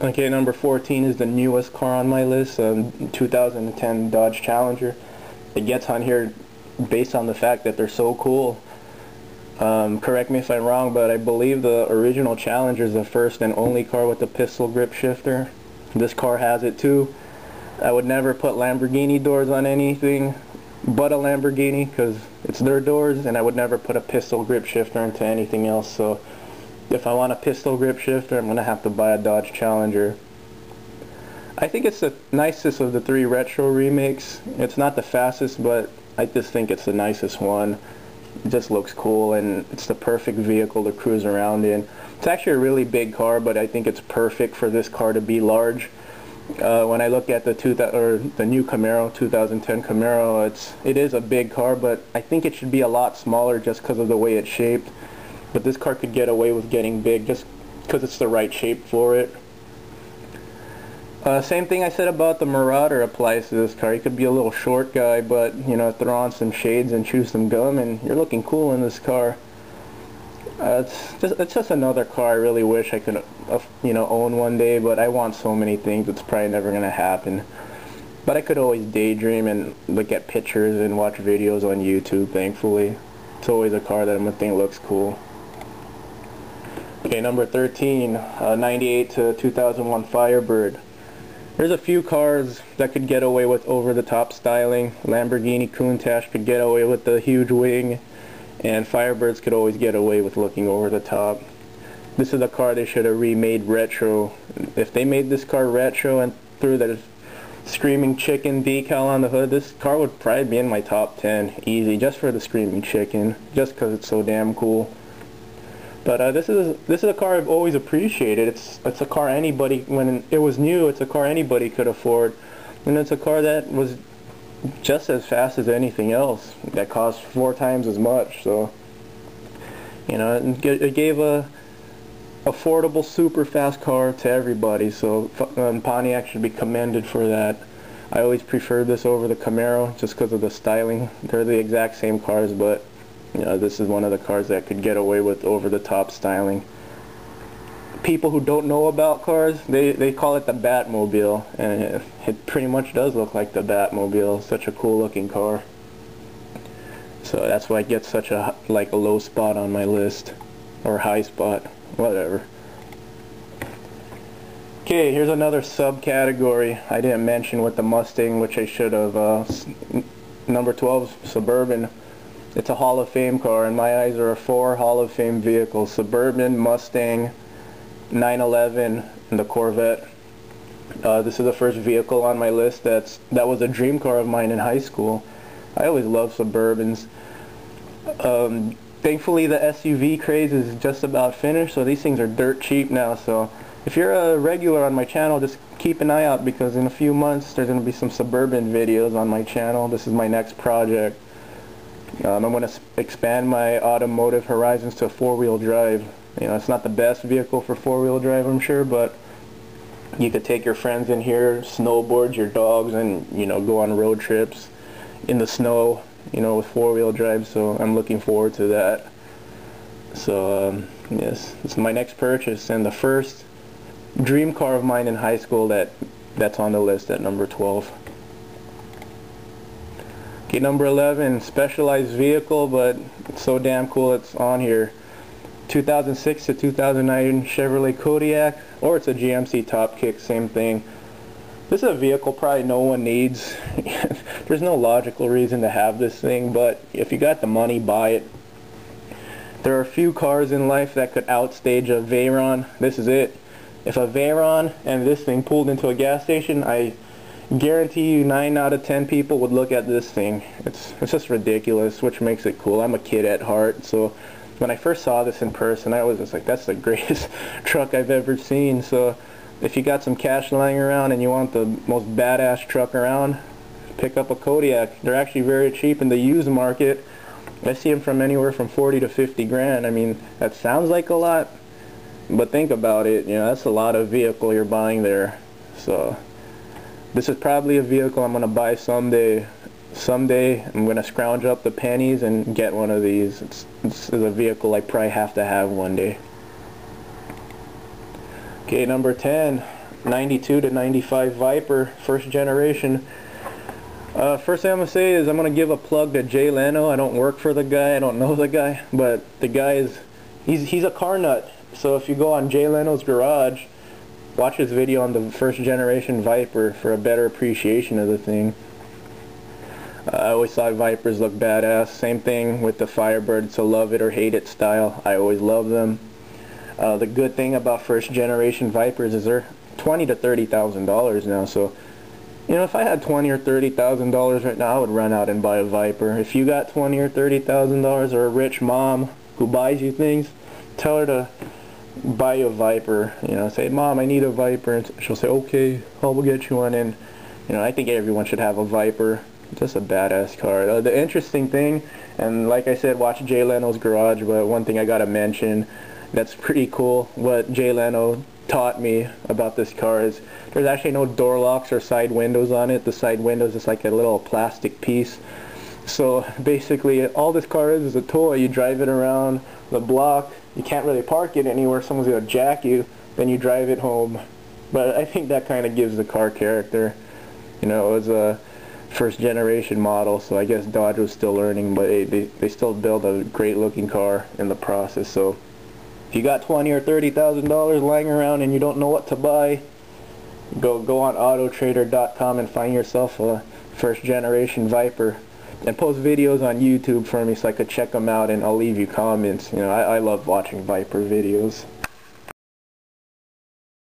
Okay, number 14 is the newest car on my list, 2010 Dodge Challenger. It gets on here based on the fact that they're so cool. Correct me if I'm wrong, but I believe the original Challenger is the first and only car with the pistol grip shifter. This car has it too. I would never put Lamborghini doors on anything but a Lamborghini because it's their doors, and I would never put a pistol grip shifter into anything else. So if I want a pistol grip shifter, I'm going to have to buy a Dodge Challenger. I think it's the nicest of the three retro remakes. It's not the fastest, but I just think it's the nicest one. It just looks cool, and it's the perfect vehicle to cruise around in. It's actually a really big car, but I think it's perfect for this car to be large. When I look at the new Camaro, 2010 Camaro, it is a big car, but I think it should be a lot smaller just because of the way it's shaped. But this car could get away with getting big just because it's the right shape for it. Same thing I said about the Marauder applies to this car. You could be a little short guy, but you know, throw on some shades and chew some gum, and you're looking cool in this car. It's just another car I really wish I could own one day, but I want so many things it's probably never gonna happen. But I could always daydream and look at pictures and watch videos on YouTube. Thankfully, it's always a car that I'm gonna think looks cool. Okay, number 13, 98 to 2001 Firebird. There's a few cars that could get away with over-the-top styling. Lamborghini Countach could get away with the huge wing, and Firebirds could always get away with looking over the top. This is a car they should have remade retro. If they made this car retro and threw the Screaming Chicken decal on the hood, this car would probably be in my top 10 easy, just for the Screaming Chicken, just because it's so damn cool. But this is a car I've always appreciated. It's a car anybody, when it was new, it's a car anybody could afford, and it's a car that was just as fast as anything else that cost 4 times as much. So you know, it gave a affordable, super fast car to everybody. So Pontiac should be commended for that. I always preferred this over the Camaro just because of the styling. They're the exact same cars, but you know, this is one of the cars that could get away with over-the-top styling. People who don't know about cars, they call it the Batmobile, and it pretty much does look like the Batmobile. It's such a cool-looking car. So that's why it gets such a low spot on my list, or high spot, whatever. Okay, here's another subcategory I didn't mention with the Mustang, which I should have. Number 12, Suburban. It's a Hall of Fame car. In my eyes, there are 4 Hall of Fame vehicles: Suburban, Mustang, 911, and the Corvette. This is the first vehicle on my list that was a dream car of mine in high school. I always loved Suburbans. Thankfully, the SUV craze is just about finished, so these things are dirt cheap now. So if you're a regular on my channel, just keep an eye out, because in a few months there's going to be some Suburban videos on my channel. This is my next project. I'm going to expand my automotive horizons to 4-wheel drive. You know, it's not the best vehicle for 4-wheel drive, I'm sure, but you could take your friends in here, snowboard your dogs, and you know, go on road trips in the snow, you know, with 4-wheel drive. So I'm looking forward to that. So yes, it's my next purchase, and the first dream car of mine in high school that's on the list at number 12. Okay, number 11, specialized vehicle, but it's so damn cool it's on here. 2006 to 2009 Chevrolet Kodiak, or it's a GMC Top Kick, same thing. This is a vehicle probably no one needs. There's no logical reason to have this thing, but if you got the money, buy it. There are a few cars in life that could outstage a Veyron. This is it. If a Veyron and this thing pulled into a gas station, I guarantee you 9 out of 10 people would look at this thing. It's just ridiculous, which makes it cool. I'm a kid at heart, so when I first saw this in person, I was just like, that's the greatest truck I've ever seen. So if you got some cash lying around and you want the most badass truck around, pick up a Kodiak. They're actually very cheap in the used market. I see them from anywhere from 40 to 50 grand. I mean, that sounds like a lot, but think about it. You know, that's a lot of vehicle you're buying there. So this is probably a vehicle I'm going to buy someday. Someday I'm going to scrounge up the pennies and get one of these. This is a vehicle I probably have to have one day. Okay, number 10, 92 to 95 Viper, first generation. First thing I'm going to say is I'm going to give a plug to Jay Leno. I don't work for the guy, I don't know the guy, but the guy is, he's a car nut. So if you go on Jay Leno's garage, watch his video on the first generation Viper for a better appreciation of the thing. I always thought Vipers look badass. Same thing with the Firebird, so love it or hate it style. I always love them. The good thing about first generation Vipers is they're $20,000 to $30,000 now, so you know, if I had $20,000 or $30,000 right now, I would run out and buy a Viper. If you got $20,000 or $30,000 or a rich mom who buys you things, tell her to buy you a Viper. You know, say, Mom, I need a Viper, and she'll say, okay, I'll get you one. And you know, I think everyone should have a Viper. It's just a badass car. The interesting thing, and like I said, watch Jay Leno's garage, but one thing I gotta mention that's pretty cool, what Jay Leno taught me about this car is there's actually no door locks or side windows on it. The side windows is like a little plastic piece. So basically all this car is a toy. You drive it around the block. You can't really park it anywhere. Someone's going to jack you. Then you drive it home. But I think that kind of gives the car character. You know, it was a first generation model, so I guess Dodge was still learning, but they still build a great looking car in the process. So if you got $20,000 or $30,000 lying around and you don't know what to buy, go on autotrader.com and find yourself a first generation Viper and post videos on YouTube for me so I could check them out, and I'll leave you comments. You know, I love watching Viper videos.